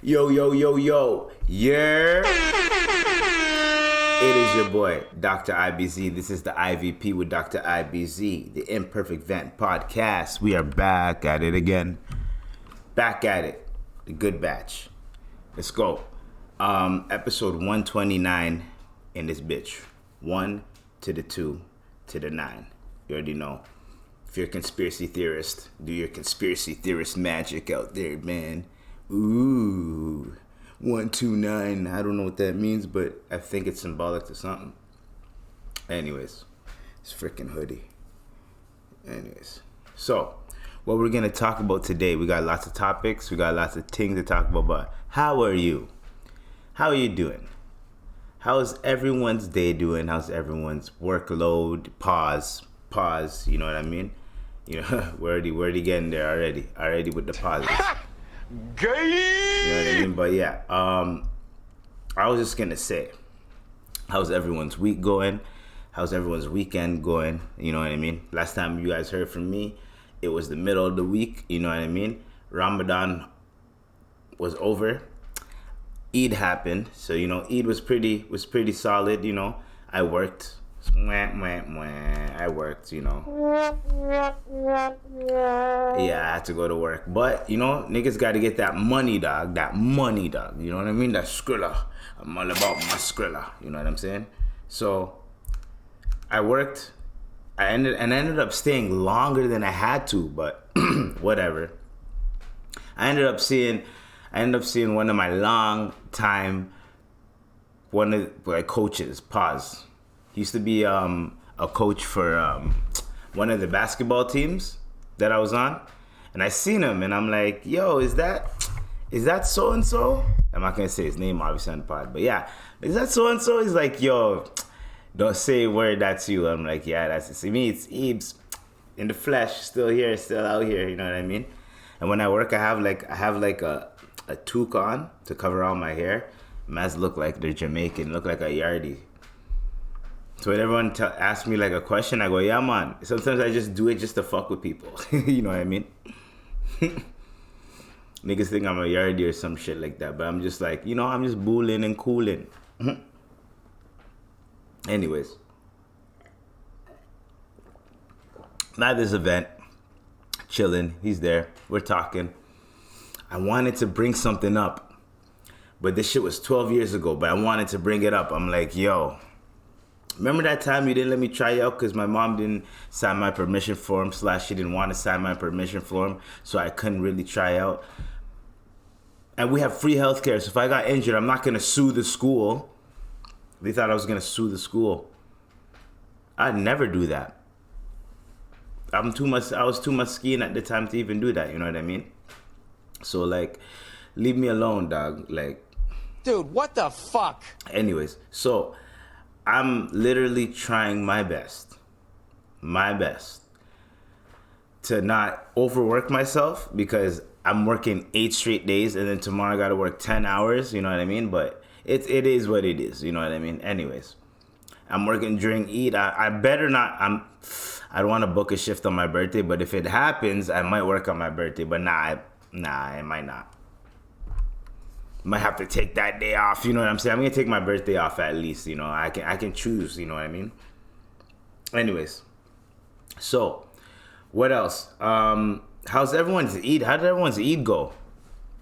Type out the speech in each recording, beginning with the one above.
Yo, yo, yo, yo. Yeah. It is your boy, Dr. IBZ. This is the IVP with Dr. IBZ, the Imperfect Vent Podcast. We are back at it again. Back at it. The good batch. Let's go. Episode 129 in this bitch. 1 to the 2 to the 9. You already know. If you're a conspiracy theorist, do your conspiracy theorist magic out there, man. Ooh. 129. I don't know what that means, but I think it's symbolic to something. Anyways, it's freaking hoodie. Anyways, so what we're gonna talk about today, we got lots of topics, we got lots of things to talk about, but how are you? How are you doing? How's everyone's day doing? How's everyone's workload? Pause, you know what I mean? You know, we're already getting there already with the pauses. Gay! You know what I mean? But yeah, I was just gonna say, how's everyone's week going? How's everyone's weekend going? You know what I mean? Last time you guys heard from me, it was the middle of the week. You know what I mean? Ramadan was over. Eid happened, so you know Eid was pretty solid. You know, I worked. I worked, you know. Yeah, I had to go to work. But, you know, niggas got to get that money, dog. You know what I mean? That skrilla. I'm all about my skrilla. You know what I'm saying? So, I worked. I ended up staying longer than I had to, but whatever. I ended up seeing one of my coaches, pause. He used to be a coach for one of the basketball teams that I was on, and I seen him, and I'm like, "Yo, is that so and so?" I'm not gonna say his name, obviously, on the pod, but yeah, is that so and so? He's like, "Yo, don't say a word. That's you." I'm like, "Yeah, that's it." See me, it's Ebs in the flesh, still here, still out here. You know what I mean? And when I work, I have like a toque on to cover all my hair. Maz look like they're Jamaican, look like a yardie. So when everyone asks me like a question, I go, yeah, man. Sometimes I just do it just to fuck with people. You know what I mean? Niggas think I'm a yardie or some shit like that. But I'm just like, you know, I'm just booling and cooling. Anyways. At this event, chilling. He's there. We're talking. I wanted to bring something up. But this shit was 12 years ago. But I wanted to bring it up. I'm like, yo. Remember that time you didn't let me try out because my mom didn't sign my permission form / she didn't want to sign my permission form, so I couldn't really try out. And we have free healthcare, so if I got injured, I'm not going to sue the school. They thought I was going to sue the school. I'd never do that. I was too much skiing at the time to even do that, you know what I mean? So, like, leave me alone, dog. Like, dude, what the fuck? Anyways, so I'm literally trying my best to not overwork myself because I'm working 8 straight days and then tomorrow I gotta work 10 hours, you know what I mean? But it is what it is, you know what I mean? Anyways, I'm working during Eid. I better not, I don't want to book a shift on my birthday, but if it happens, I might work on my birthday, but I might not. Might have to take that day off, you know what I'm saying? I'm gonna take my birthday off at least, you know. I can choose, you know what I mean? Anyways, so what else? How's everyone's Eid? How did everyone's Eid go?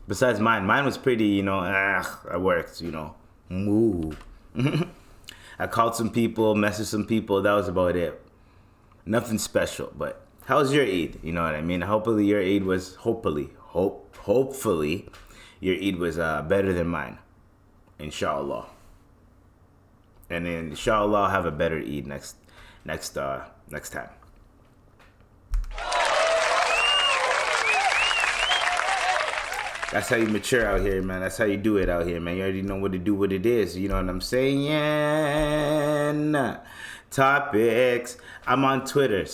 Besides mine. Mine was pretty, you know, I worked, you know. Moo. I called some people, messaged some people, that was about it. Nothing special, but how's your Eid? You know what I mean? Hopefully your Eid was hopefully your Eid was better than mine, inshallah. And then inshallah I'll have a better Eid next time. That's how you mature out here, man. That's how you do it out here, man. You already know what to do, what it is. You know what I'm saying? Topics. I'm on Twitter,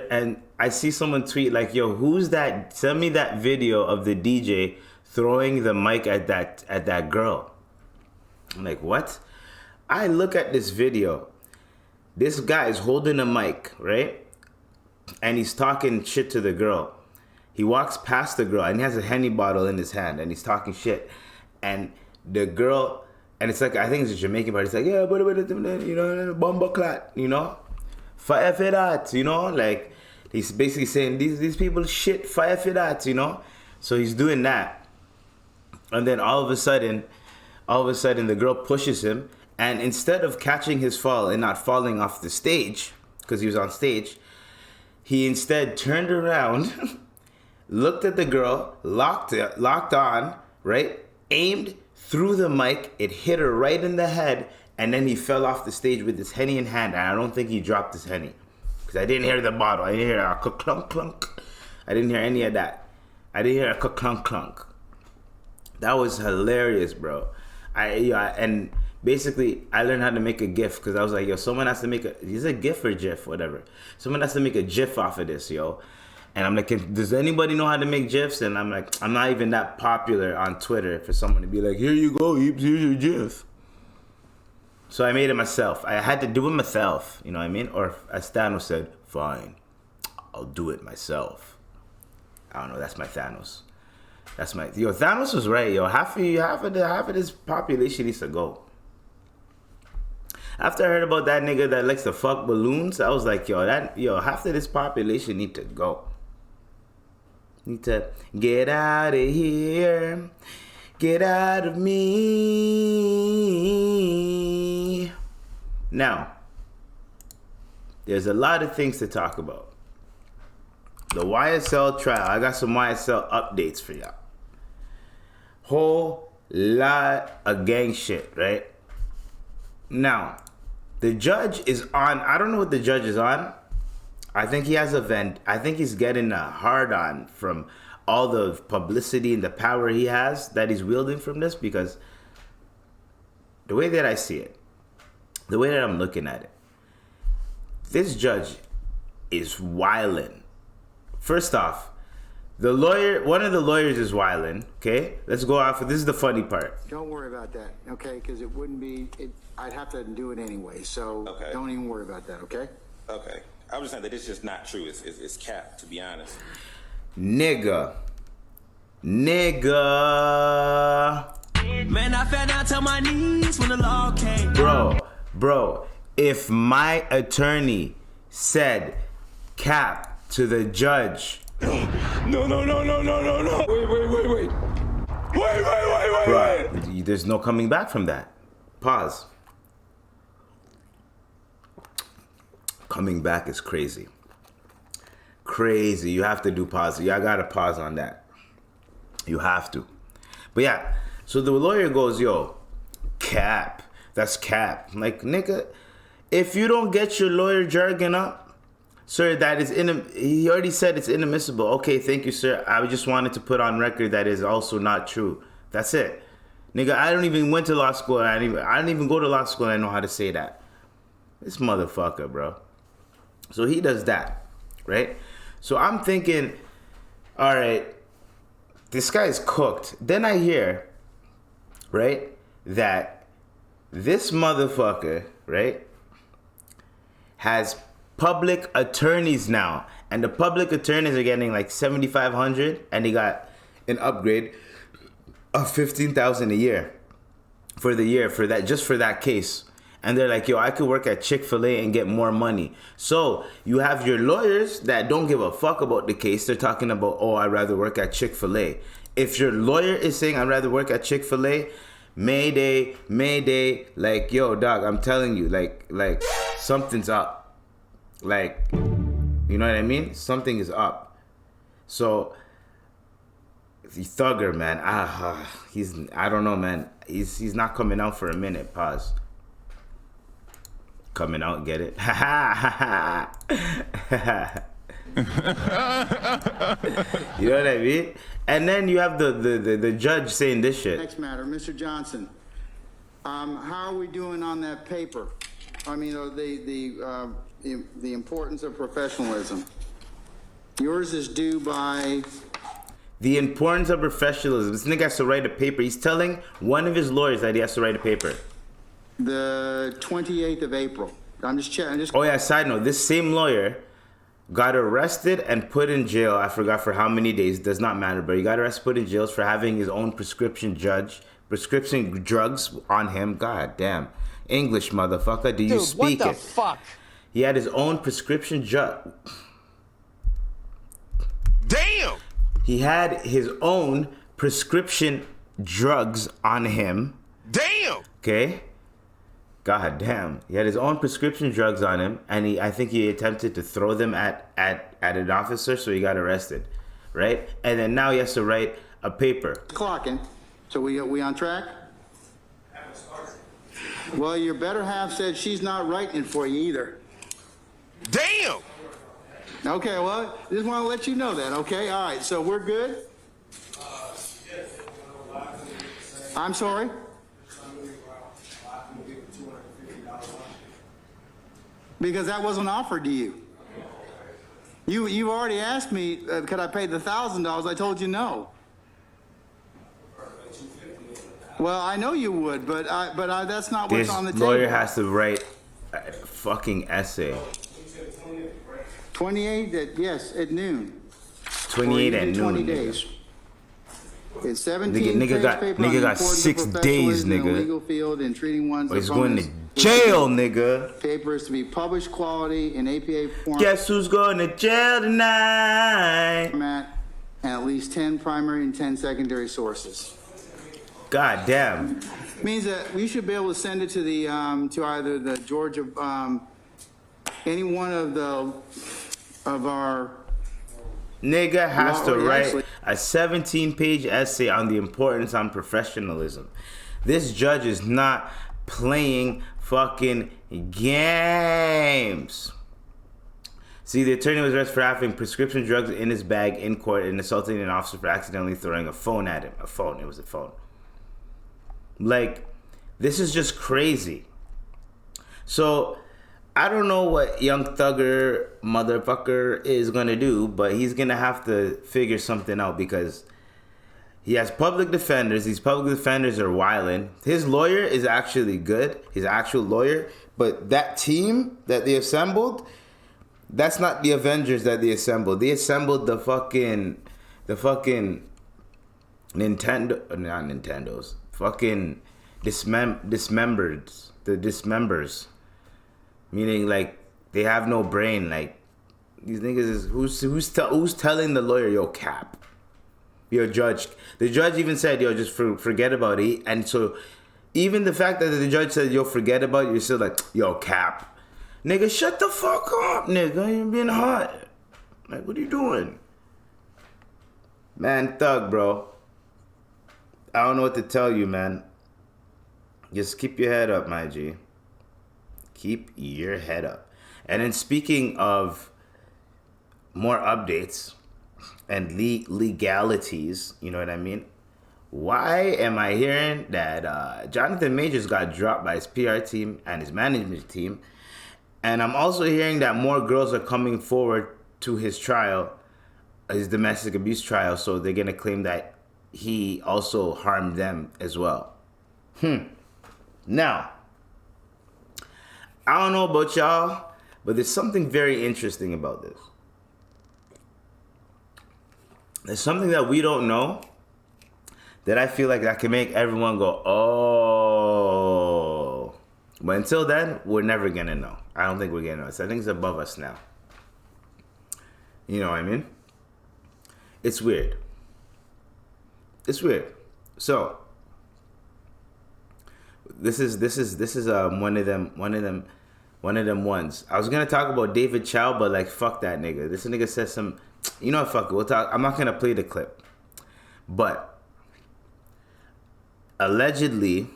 and I see someone tweet like, yo, who's that? Send me that video of the DJ throwing the mic at that girl. I'm like, what? I look at this video. This guy is holding a mic, right? And he's talking shit to the girl. He walks past the girl and he has a Henny bottle in his hand and he's talking shit. And the girl, and it's like, I think it's a Jamaican part. It's like, yeah, but you know, bomba clat, you know, fire for that, you know, like he's basically saying these people shit, fire for that, you know. So he's doing that, and then all of a sudden, the girl pushes him, and instead of catching his fall and not falling off the stage because he was on stage, he instead turned around, looked at the girl, locked on, right, aimed. Threw the mic, it hit her right in the head, and then he fell off the stage with his Henny in hand, and I don't think he dropped his Henny. Because I didn't hear the bottle. I didn't hear a clunk clunk. I didn't hear any of that. I didn't hear a clunk clunk. That was hilarious, bro. And basically, I learned how to make a GIF, because I was like, yo, someone has to make is it a GIF or GIF, whatever. Someone has to make a GIF off of this, yo. And I'm like, does anybody know how to make GIFs? And I'm like, I'm not even that popular on Twitter for someone to be like, here you go, here's your GIF. So I made it myself. I had to do it myself, you know what I mean? Or as Thanos said, fine, I'll do it myself. I don't know, that's my Thanos. Thanos was right, yo. Half of this population needs to go. After I heard about that nigga that likes to fuck balloons, I was like, half of this population need to go. Need to get out of here. Get out of me. Now, there's a lot of things to talk about. The YSL trial. I got some YSL updates for y'all. Whole lot of gang shit, right? Now, the judge is on. I don't know what the judge is on. I think he has a vent. I think he's getting a hard on from all the publicity and the power he has that he's wielding from this, because the way that I see it, the way that I'm looking at it, this judge is wildin'. First off, one of the lawyers is wildin', okay? Let's go off. This is the funny part. Don't worry about that, okay? Because it wouldn't be, I'd have to do it anyway, so Don't even worry about that, okay? Okay. I was just saying that it's just not true. It's cap, to be honest. Nigga. Man, I fell down to my knees when the law came. Bro, if my attorney said cap to the judge. No. Wait. Bro, there's no coming back from that. Pause. Coming back is crazy. You have to do pause. I gotta pause on that. You have to. But yeah, so the lawyer goes, yo, cap. That's cap. I'm like, nigga, if you don't get your lawyer jargon up, sir, that is he already said it's inadmissible. Okay, thank you, sir. I just wanted to put on record that is also not true. That's it. Nigga, I don't even went to law school. I didn't even go to law school and I know how to say that. This motherfucker, bro. So he does that, right? So I'm thinking, all right, this guy's cooked. Then I hear, right, that this motherfucker, right, has public attorneys now. And the public attorneys are getting like $7,500, and they got an upgrade of $15,000 a year for the year for that, just for that case. And they're like, yo, I could work at Chick-fil-A and get more money. So you have your lawyers that don't give a fuck about the case. They're talking about, oh, I'd rather work at Chick-fil-A. If your lawyer is saying, I'd rather work at Chick-fil-A, Mayday, like, yo, dog, I'm telling you, like something's up. Like, you know what I mean? Something is up. So the thugger, man, I don't know, man. He's not coming out for a minute. Pause. Coming out, get it? You know what I mean? And then you have the judge saying this shit. Next matter, Mr. Johnson. How are we doing on that paper? I mean, the importance of professionalism. Yours is due by. The importance of professionalism. This nigga has to write a paper. He's telling one of his lawyers that he has to write a paper. The 28th of April. I'm just checking. Oh yeah, side note. This same lawyer got arrested and put in jail. I forgot for how many days. Does not matter. But he got arrested, put in jail for having his own prescription drugs on him. God damn. English, motherfucker. Do you Dude, speak what the it? fuck? He had his own prescription drug. Damn! He had his own prescription drugs on him. Damn! Okay? God damn. He had his own prescription drugs on him, and I think he attempted to throw them at an officer, so he got arrested. Right? And then now he has to write a paper. Clocking. So we on track? Well, your better half said she's not writing it for you either. Damn! Okay, well, just want to let you know that, okay? All right, so we're good? I'm sorry? Because that wasn't offered to you. You've already asked me, could I pay the $1,000? I told you no. Well, I know you would, but that's not what's This on the table. lawyer has to write a fucking essay. 28, yes, at noon. 28 at Or you do noon, 20 nigga. days. It's 17 Nigga page got- paper nigga on the got importance 6 of days, professionalism in the nigga. legal field and treating one's But he's going to opponents. jail, nigga. Paper is to be published quality in APA Guess who's going to jail tonight? format and at least 10 primary and 10 secondary sources. God damn. Means that we should be able to send it to the to either the Georgia any one of our Nigga has to Well, write actually- a 17-page essay on the importance on professionalism. This judge is not playing fucking games. See, the attorney was arrested for having prescription drugs in his bag in court and assaulting an officer for accidentally throwing a phone at him. A phone. It was a phone. Like, this is just crazy. So, I don't know what young thugger motherfucker is gonna do, but he's gonna have to figure something out because he has public defenders. These public defenders are wildin'. His lawyer is actually good, his actual lawyer, but that team that they assembled, that's not the Avengers that they assembled. They assembled the fucking Nintendo, not Nintendos, fucking dismembers. Meaning, like, they have no brain. Like, these niggas is who's telling the lawyer, yo, cap, yo, judge. The judge even said, yo, just forget about it. And so, even the fact that the judge said, yo, forget about it, you're still like, yo, cap, nigga, shut the fuck up, nigga. You're being hot. Like, what are you doing, man? Thug, bro. I don't know what to tell you, man. Just keep your head up, my G. Keep your head up. And then speaking of more updates and legalities, you know what I mean? Why am I hearing that Jonathan Majors got dropped by his PR team and his management team? And I'm also hearing that more girls are coming forward to his trial, his domestic abuse trial, so they're going to claim that he also harmed them as well. Now, I don't know about y'all, but there's something very interesting about this. There's something that we don't know that I feel like that can make everyone go, oh. But until then, we're never going to know. I don't think we're going to know. I think it's above us now. You know what I mean? It's weird. It's weird. So, this is one of them ones. I was gonna talk about David Chow, but like fuck that nigga. This nigga says some, you know what, fuck it. We'll talk. I'm not gonna play the clip, but allegedly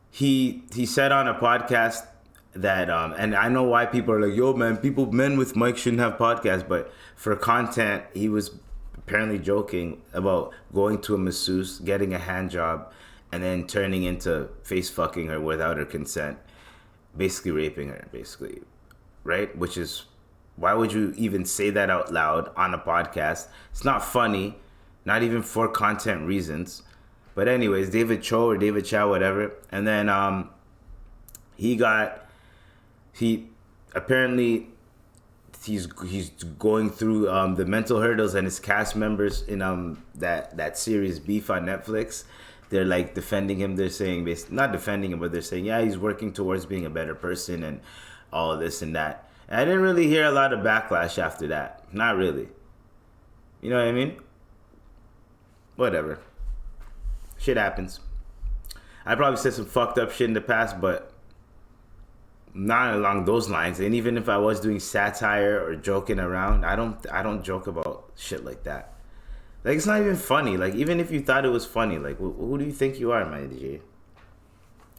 he said on a podcast that and I know why people are like, yo man, men with mics shouldn't have podcasts, but for content he was apparently joking about going to a masseuse, getting a hand job, and then turning into face fucking her without her consent, basically raping her, basically, right? Which is, why would you even say that out loud on a podcast? It's not funny, not even for content reasons. But anyways, David Chow or David Chow, whatever. And then he apparently he's going through the mental hurdles, and his cast members in that series Beef on Netflix, they're like defending him. They're saying, not defending him, but they're saying, yeah, he's working towards being a better person and all this and that. And I didn't really hear a lot of backlash after that. Not really. You know what I mean? Whatever. Shit happens. I probably said some fucked up shit in the past, but not along those lines. And even if I was doing satire or joking around, I don't joke about shit like that. Like, it's not even funny. Like, even if you thought it was funny, like, who do you think you are, my DJ?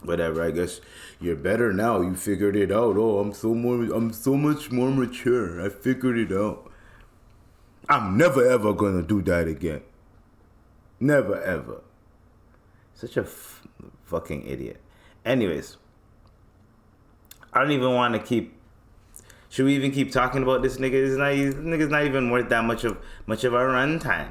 Whatever, I guess you're better now. You figured it out. Oh, I'm so much more mature. I figured it out. I'm never ever gonna do that again. Never ever. Such a fucking idiot. Anyways, I don't even want to keep. Should we even keep talking about this nigga? This nigga's not even worth that much of our runtime.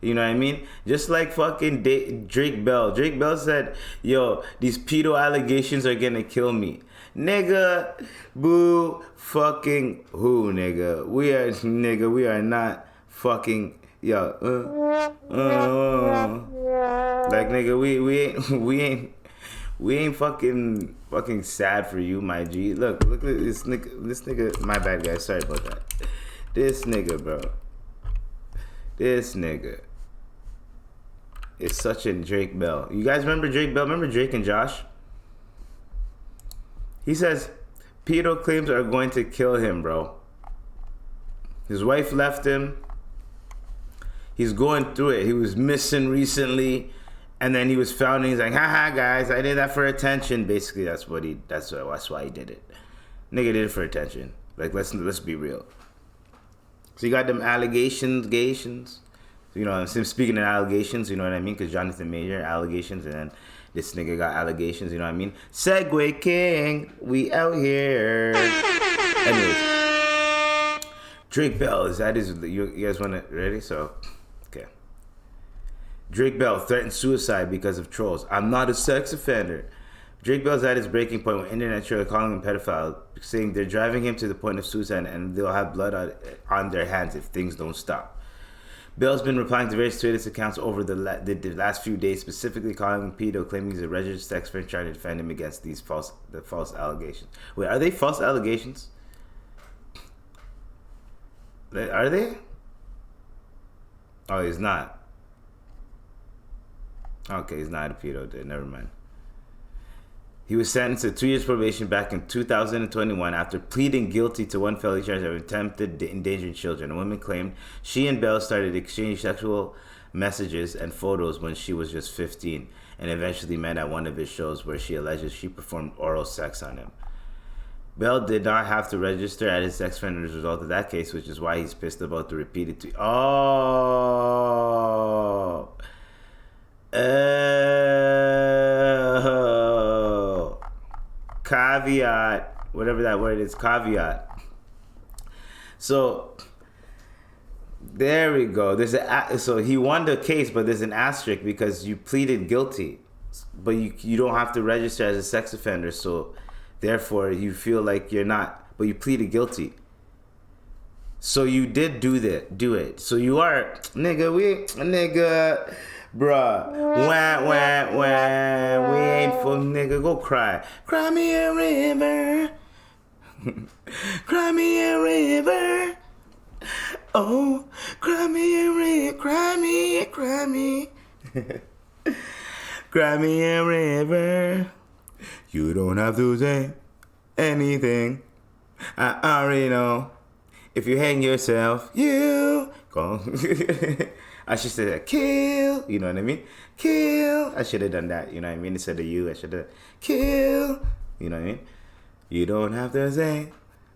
You know what I mean? Just like fucking Drake Bell. Drake Bell said, yo, these pedo allegations are gonna kill me. Nigga, boo, fucking who, nigga? We are not fucking, yo, like, nigga, we ain't fucking sad for you, my G. Look at this nigga, my bad, guys, sorry about that. This nigga, bro. This nigga is such a Drake Bell. You guys remember Drake Bell? Remember Drake and Josh? He says pedo claims are going to kill him, bro. His wife left him. He's going through it. He was missing recently, and then he was found, and he's like, haha, guys, I did that for attention. Basically, that's why he did it. Nigga did it for attention. Like, let's be real. So you got them allegations. You know, speaking of allegations, you know what I mean? Because Jonathan Major, allegations, and then this nigga got allegations, you know what I mean? Segway King, we out here. Anyways, Drake Bell, you guys want to, ready? So, okay. Drake Bell threatened suicide because of trolls. I'm not a sex offender. Drake Bell's at his breaking point when internet trolls are calling him pedophile, saying they're driving him to the point of suicide and they'll have blood on their hands if things don't stop. Bell's been replying to various Twitter accounts over the last few days, specifically calling him pedo, claiming he's a registered sex offender, trying to defend him against these false allegations. Wait, are they false allegations? Are they? Oh, he's not. Okay, he's not a pedo. Never mind. He was sentenced to 2 years probation back in 2021 after pleading guilty to one felony charge of attempted endangering children. A woman claimed she and Bell started exchanging sexual messages and photos when she was just 15 and eventually met at one of his shows where she alleges she performed oral sex on him. Bell did not have to register as his sex offender as a result of that case, which is why he's pissed about the repeated tweet. Caveat, whatever that word is, caveat. So there we go. So he won the case, but there's an asterisk because you pleaded guilty, but you don't have to register as a sex offender. So therefore, you feel like you're not, but you pleaded guilty. So you did do it. So you are, nigga. Bruh, we ain't for nigga. Go cry. Cry me a river. Cry me a river. Oh, cry me a river. Cry me. Cry me a river. You don't have to say anything. I already know. If you hang yourself, you go. I should say that, kill, you know what I mean? Kill. I should have done that, you know what I mean? Instead of you, I should have, kill, you know what I mean? You don't have to say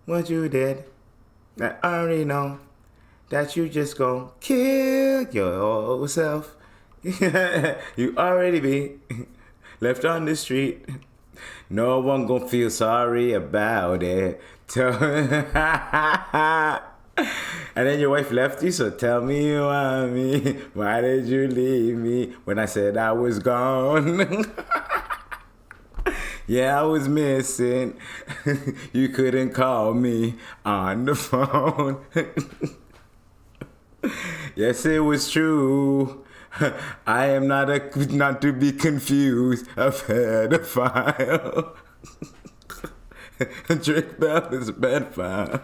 what you did. I already know that you just gon' kill yourself. You already be left on the street. No one gon' feel sorry about it. And then your wife left you, so tell me you want me. Why did you leave me when I said I was gone? Yeah, I was missing. You couldn't call me on the phone. Yes, it was true. I am not to be confused, a pedophile. Drake Bell is a pedophile.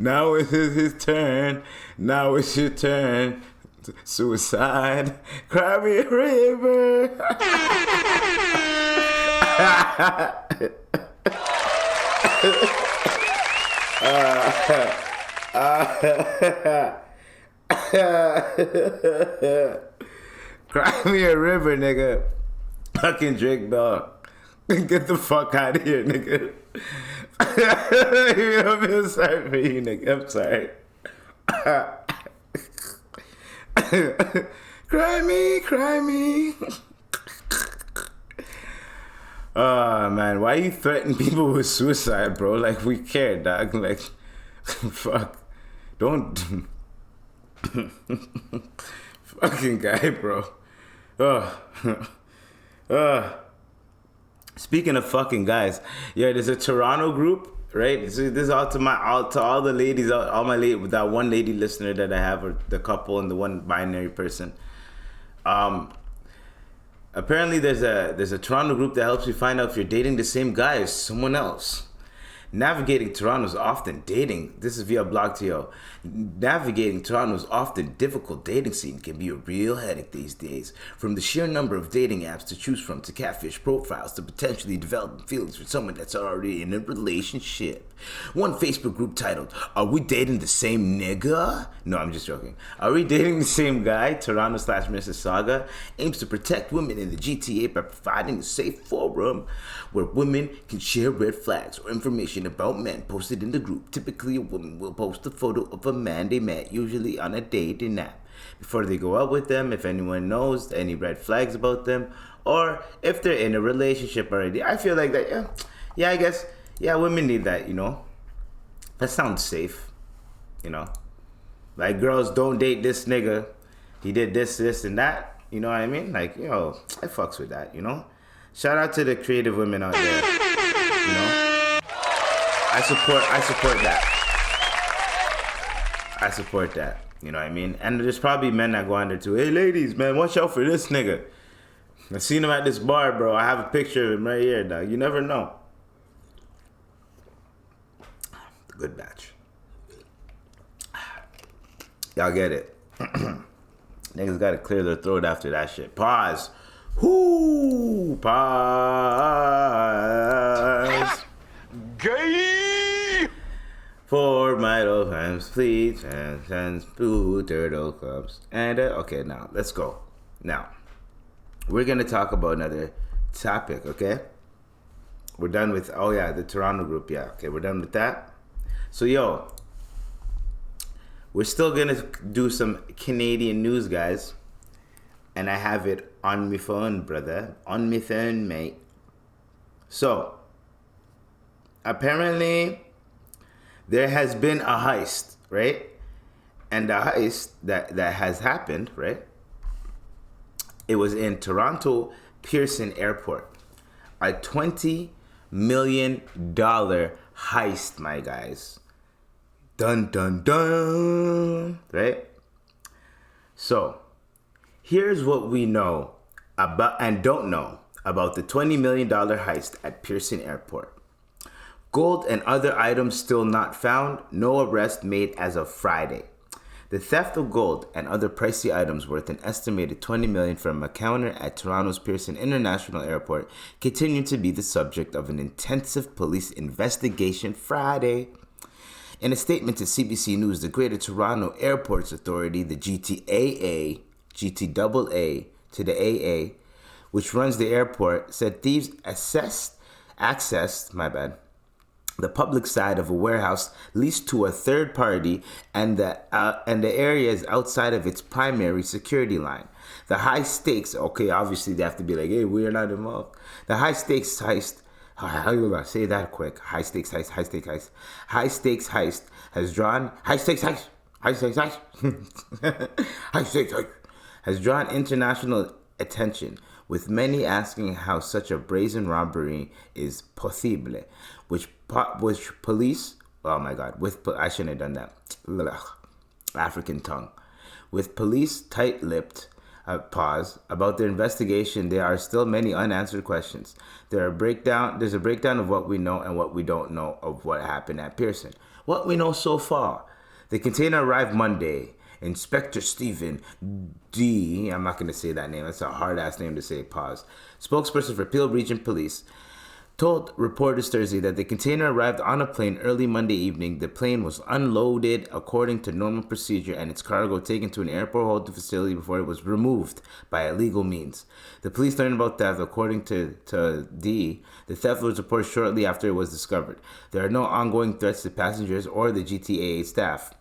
Now it's his turn. Now it's your turn. Suicide. Cry me a river. Cry me a river, nigga. Fucking Drake Bell. Get the fuck out of here, nigga. I feel sorry for you, nigga. I'm sorry. Cry me. Oh, man. Why you threaten people with suicide, bro? Like, we care, dog. Like, fuck. Don't. Fucking guy, bro. Speaking of fucking guys, yeah, there's a Toronto group, right? So this is all to all the ladies, all my lady, with that one lady listener that I have, or the couple and the one binary person. Apparently there's a Toronto group that helps you find out if you're dating the same guy as someone else. Navigating Toronto's often dating. This is via BlogTO. Navigating Toronto's often difficult dating scene can be a real headache these days. From the sheer number of dating apps to choose from, to catfish profiles, to potentially developing feelings for someone that's already in a relationship. One Facebook group titled, "Are we dating the same nigga?" No, I'm just joking. Are we dating the same guy? Toronto/Mississauga aims to protect women in the GTA by providing a safe forum where women can share red flags or information about men posted in the group. Typically, a woman will post a photo of a man they met, usually on a dating app, before they go out with them, if anyone knows any red flags about them, or if they're in a relationship already. I feel like that, yeah, I guess, yeah, women need that, you know? That sounds safe, you know? Like, girls, don't date this nigga. He did this, and that, you know what I mean? Like, yo, I fucks with that, you know? Shout out to the creative women out there, you know? I support that. I support that. You know what I mean? And there's probably men that go on there too. Hey, ladies, man, watch out for this nigga. I seen him at this bar, bro. I have a picture of him right here, dog. You never know. The good batch. Y'all get it. Niggas gotta clear their throat after that shit. Pause. Whoo! Pause. Gay! For my old friends, please, and blue turtle clubs. And, okay, now, let's go. Now, we're going to talk about another topic, okay? We're done with, the Toronto group, yeah. Okay, we're done with that. So, yo, we're still going to do some Canadian news, guys. And I have it on my phone, brother. On my phone, mate. So, apparently, there has been a heist, right? And the heist that has happened, right? It was in Toronto Pearson Airport. A $20 million heist, my guys. Dun, dun, dun. Right? So, here's what we know about and don't know about the $20 million heist at Pearson Airport. Gold and other items still not found. No arrest made as of Friday. The theft of gold and other pricey items worth an estimated $20 million from a counter at Toronto's Pearson International Airport continued to be the subject of an intensive police investigation Friday. In a statement to CBC News, the Greater Toronto Airports Authority, the GTAA to the AA, which runs the airport, said thieves accessed the public side of a warehouse leased to a third party and the areas outside of its primary security line. The high stakes, okay, obviously they have to be like, hey, we are not involved. The high stakes heist, how you gonna say that quick? High stakes heist has drawn international attention, with many asking how such a brazen robbery is possible, which police, oh my god, I shouldn't have done that, African tongue, with police tight-lipped, pause, about their investigation, there are still many unanswered questions. There's a breakdown of what we know and what we don't know of what happened at Pearson. What we know so far: the container arrived Monday. Inspector Stephen D. I'm not going to say that name. That's a hard-ass name to say. Pause. Spokesperson for Peel Region Police told reporters Thursday that the container arrived on a plane early Monday evening. The plane was unloaded according to normal procedure and its cargo taken to an airport holding facility before it was removed by illegal means. The police learned about theft. According to D, the theft was reported shortly after it was discovered. There are no ongoing threats to passengers or the GTAA staff.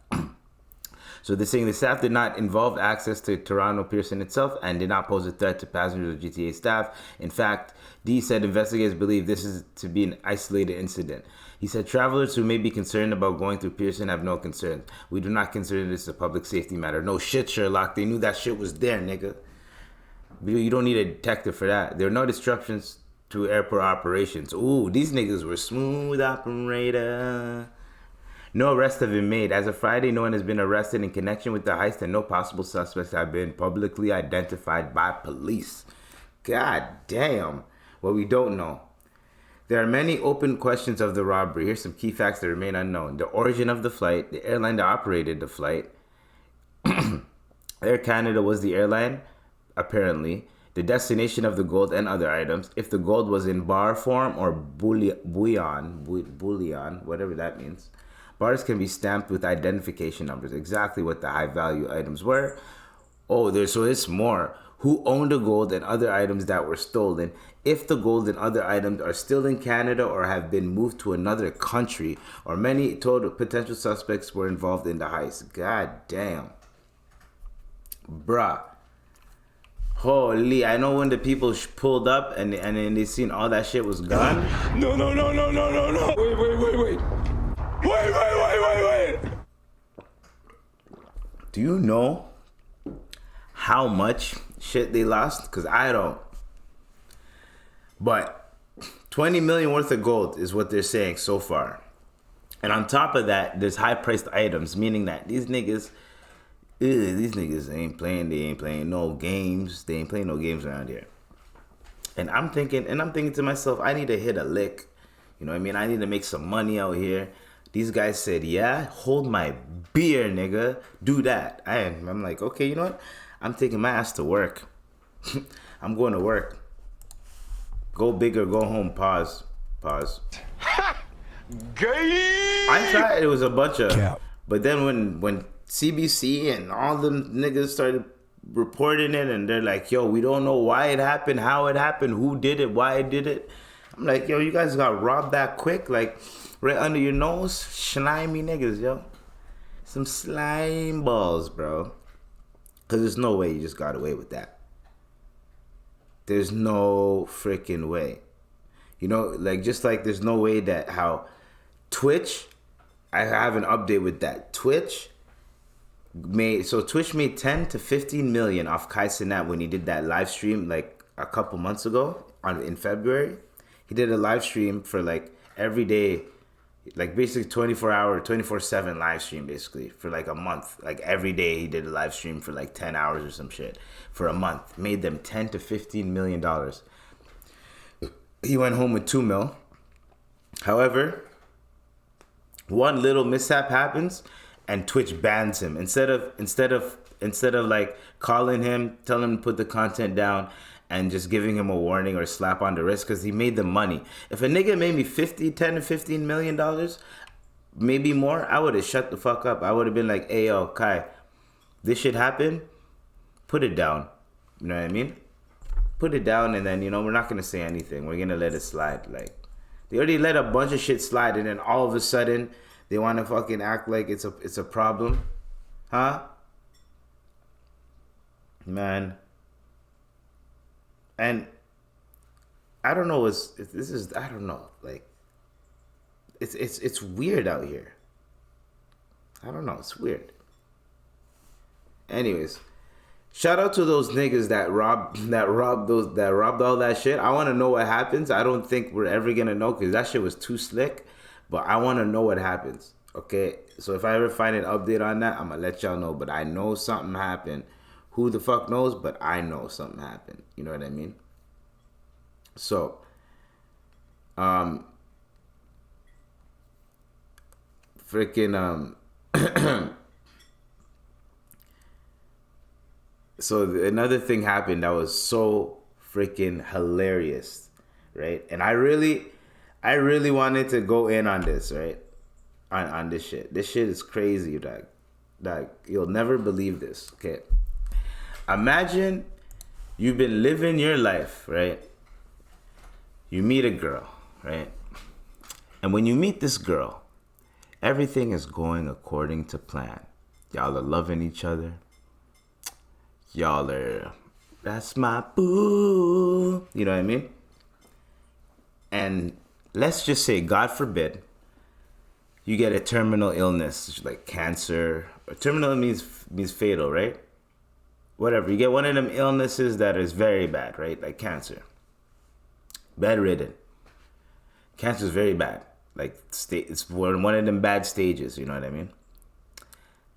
So they're saying the staff did not involve access to Toronto Pearson itself and did not pose a threat to passengers or GTA staff. In fact, D said investigators believe this is to be an isolated incident. He said travelers who may be concerned about going through Pearson have no concerns. We do not consider this a public safety matter. No shit, Sherlock. They knew that shit was there, nigga. You don't need a detective for that. There are no disruptions to airport operations. Ooh, these niggas were smooth operator. No arrests have been made. As of Friday, no one has been arrested in connection with the heist and no possible suspects have been publicly identified by police. God damn. What we don't know. There are many open questions of the robbery. Here's some key facts that remain unknown. The origin of the flight, the airline that operated the flight. Air Canada was the airline, apparently. The destination of the gold and other items. If the gold was in bar form or bullion, whatever that means. Bars can be stamped with identification numbers, exactly what the high-value items were. Oh, there's more. Who owned the gold and other items that were stolen? If the gold and other items are still in Canada or have been moved to another country, or many total potential suspects were involved in the heist. God damn. Bruh. Holy, I know when the people pulled up and then they seen all that shit was gone. No. Wait. Wait. Do you know how much shit they lost? Because I don't. But 20 million worth of gold is what they're saying so far. And on top of that, there's high-priced items, meaning that these niggas ain't playing no games. They ain't playing no games around here. And I'm thinking to myself, I need to hit a lick. You know what I mean? I need to make some money out here. These guys said, yeah, hold my beer, nigga. Do that. I'm like, okay, you know what? I'm taking my ass to work. I'm going to work. Go big or go home. Pause. Gay. I thought it was a bunch of... Cap. But then when CBC and all them niggas started reporting it and they're like, yo, we don't know why it happened, how it happened, who did it, why it did it. I'm like, yo, you guys got robbed that quick? Like... right under your nose, slimy niggas, yo. Some slime balls, bro. Because there's no way you just got away with that. There's no freaking way. You know, like, just like there's no way that how Twitch, I have an update with that. Twitch made 10 to 15 million off Kai Cenat when he did that live stream, like, a couple months ago in February. He did a live stream for, like, every day. Like basically 24/7 live stream basically for like a month. Like every day he did a live stream for like 10 hours or some shit for a month. Made them 10 to 15 million dollars. He went home with 2 mil. However, one little mishap happens and Twitch bans him. Instead of like calling him, telling him to put the content down and just giving him a warning or a slap on the wrist, because he made the money. If a nigga made me 10 to 15 million dollars, maybe more, I would have shut the fuck up. I would have been like, hey yo, Kai, this shit happened, put it down. You know what I mean? Put it down, and then, you know, we're not gonna say anything. We're gonna let it slide. Like, they already let a bunch of shit slide, and then all of a sudden they want to fucking act like it's a problem, huh? Man. And I don't know. I don't know. Like, it's weird out here. I don't know. It's weird. Anyways, Shout out to those niggas that robbed all that shit. I want to know what happens. I don't think we're ever gonna know because that shit was too slick. But I want to know what happens. Okay, so if I ever find an update on that, I'm gonna let y'all know. But I know something happened. Who the fuck knows? But I know something happened. You know what I mean? So, so another thing happened that was so freaking hilarious, right? And I really wanted to go in on this, right? On this shit. This shit is crazy, dog. Dog, you'll never believe this, okay? Imagine you've been living your life, right? You meet a girl, right? And when you meet this girl, everything is going according to plan. Y'all are loving each other. Y'all are, that's my boo. You know what I mean? And let's just say, God forbid, you get a terminal illness like cancer. Or terminal means fatal, right? Whatever. You get one of them illnesses that is very bad, right? Like cancer. Bedridden. Cancer is very bad. Like it's one of them bad stages, you know what I mean?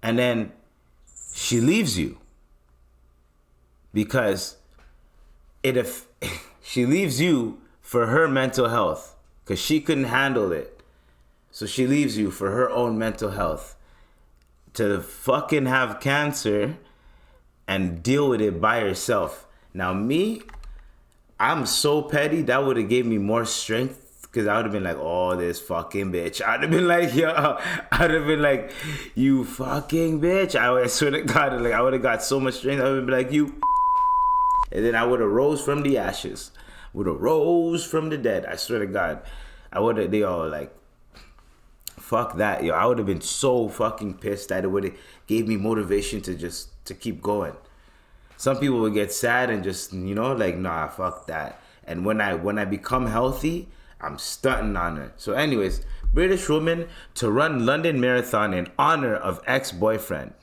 And then she leaves you. Because if she leaves you for her mental health, because she couldn't handle it. So she leaves you for her own mental health to fucking have cancer and deal with it by herself. Now me, I'm so petty, that would have gave me more strength because I would have been like, oh, this fucking bitch. I'd have been like, yo, I'd have been like, you fucking bitch. I swear to God, like I would have got so much strength. I would have been like, you. And then I would have rose from the ashes. Would have rose from the dead. I swear to God. They all like, fuck that, yo. I would have been so fucking pissed that it would have gave me motivation to keep going. Some people would get sad and just, like, nah, fuck that. And when I become healthy, I'm stunting on her. So anyways, British woman to run London Marathon in honor of ex-boyfriend.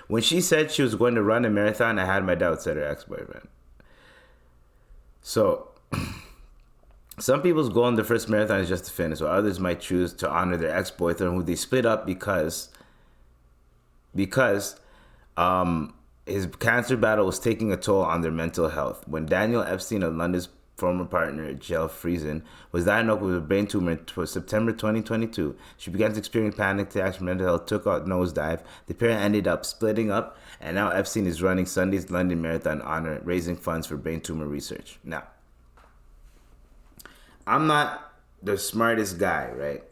When she said she was going to run a marathon, I had my doubts at her ex-boyfriend. So, some people's goal in the first marathon is just to finish, while others might choose to honor their ex-boyfriend who they split up because his cancer battle was taking a toll on their mental health. When Daniel Epstein of London's former partner, Jill Friesen, was diagnosed with a brain tumor in September 2022, she began to experience panic attacks, mental health took a nosedive. The pair ended up splitting up, and now Epstein is running Sunday's London Marathon honor, raising funds for brain tumor research. Now, I'm not the smartest guy, right?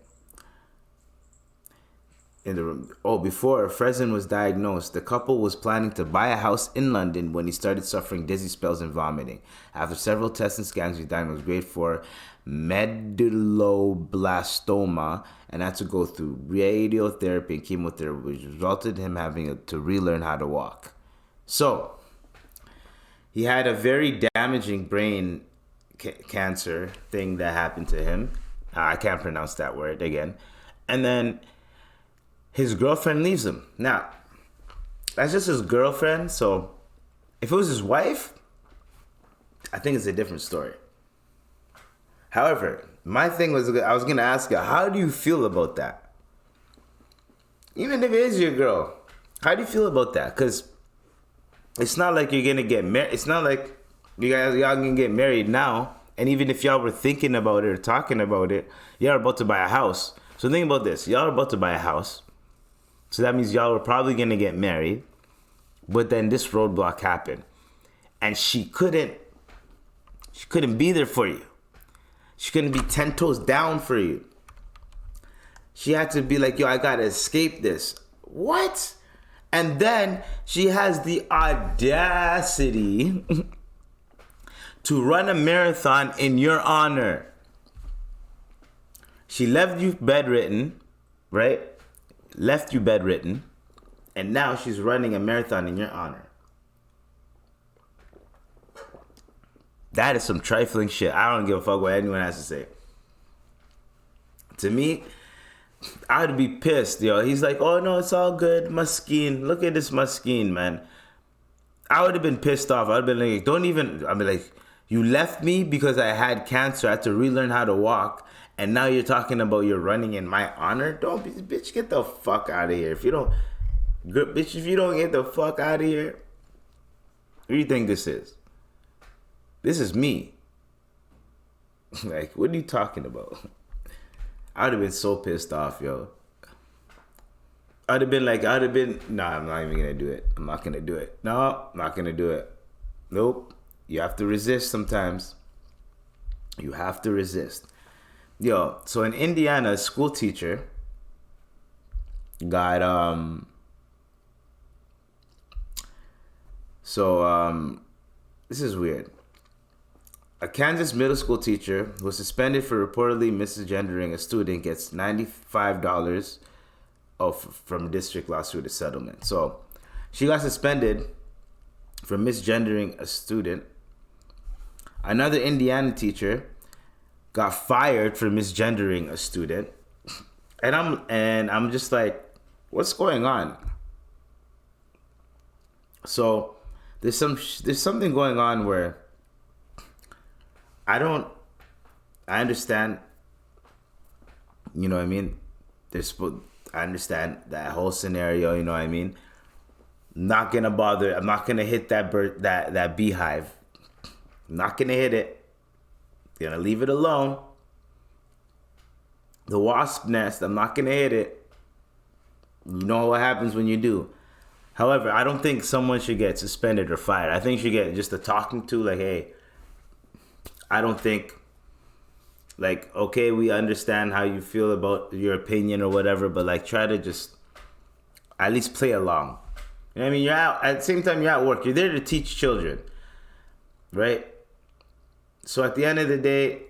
Before Friesen was diagnosed, the couple was planning to buy a house in London when he started suffering dizzy spells and vomiting. After several tests and scans, he was diagnosed with grade 4 medulloblastoma and had to go through radiotherapy and chemotherapy, which resulted in him having to relearn how to walk. So, he had a very damaging brain cancer thing that happened to him. I can't pronounce that word again. And then his girlfriend leaves him. Now, that's just his girlfriend. So, if it was his wife, I think it's a different story. However, my thing was, I was going to ask you, how do you feel about that? Even if it is your girl, how do you feel about that? Because it's not like you're going to get married. It's not like y'all can get married now. And even if y'all were thinking about it or talking about it, y'all are about to buy a house. So think about this. Y'all are about to buy a house. So that means y'all were probably going to get married. But then this roadblock happened. And she couldn't be there for you. She couldn't be 10 toes down for you. She had to be like, yo, I got to escape this. What? And then she has the audacity to run a marathon in your honor. She left you bedridden, right? Left you bedridden. And now she's running a marathon in your honor. That is some trifling shit. I don't give a fuck what anyone has to say. To me, I would be pissed, yo. He's like, oh no, it's all good. Maskeen. Look at this maskeen, man. I would have been pissed off. I'd have been like, I'd be like, you left me because I had cancer. I had to relearn how to walk. And now you're talking about you're running in my honor? Don't be, bitch, get the fuck out of here. If you don't get the fuck out of here, what do you think this is? This is me. Like, what are you talking about? I would have been so pissed off, yo. Nah, I'm not even gonna do it. I'm not gonna do it. No, I'm not gonna do it. Nope. You have to resist sometimes. You have to resist. Yo, so in Indiana, a school teacher got this is weird. A Kansas middle school teacher who was suspended for reportedly misgendering a student gets $95 from district lawsuit settlement. So she got suspended for misgendering a student. Another Indiana teacher got fired for misgendering a student. And I'm just like, what's going on? So there's something going on where I understand, you know what I mean? I understand that whole scenario, you know what I mean? Not gonna bother. I'm not gonna hit that beehive. I'm not gonna hit it. Gonna leave it alone. The wasp nest, I'm not gonna hit it. You know what happens when you do. However, I don't think someone should get suspended or fired. I think you should get just a talking to, like, hey, I don't think, like, okay, we understand how you feel about your opinion or whatever, but like, try to just at least play along. You know what I mean? You're out at the same time, you're at work. You're there to teach children, right? So at the end of the day,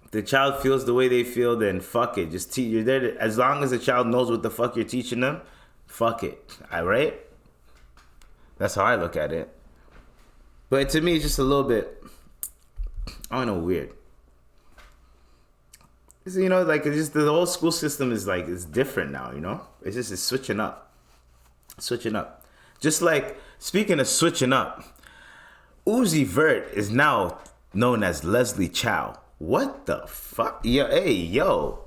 if the child feels the way they feel, then fuck it. Just teach. You're there to, as long as the child knows what the fuck you're teaching them, fuck it. All right? That's how I look at it. But to me, it's just a little bit, I don't know, weird. You know, like, it's just the whole school system is like, it's different now, you know? It's switching up. Switching up. Just like, speaking of switching up, Uzi Vert is now known as Leslie Chow. What the fuck? Yo, hey, yo.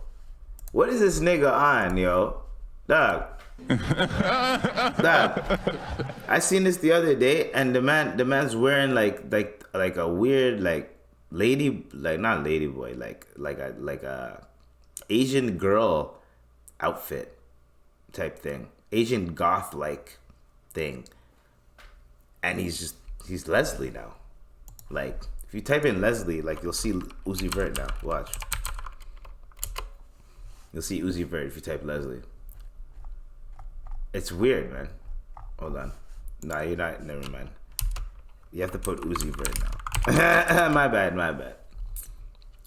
What is this nigga on, yo? Dog. Dog. I seen this the other day, and the man's wearing like a weird, like, lady, like, not lady boy, like a Asian girl outfit type thing. Asian goth like thing. And he's Leslie now. Like, if you type in Leslie, like, you'll see Uzi Vert now. Watch. You'll see Uzi Vert if you type Leslie. It's weird, man. Hold on. Nah, you're not. Never mind. You have to put Uzi Vert now. My bad.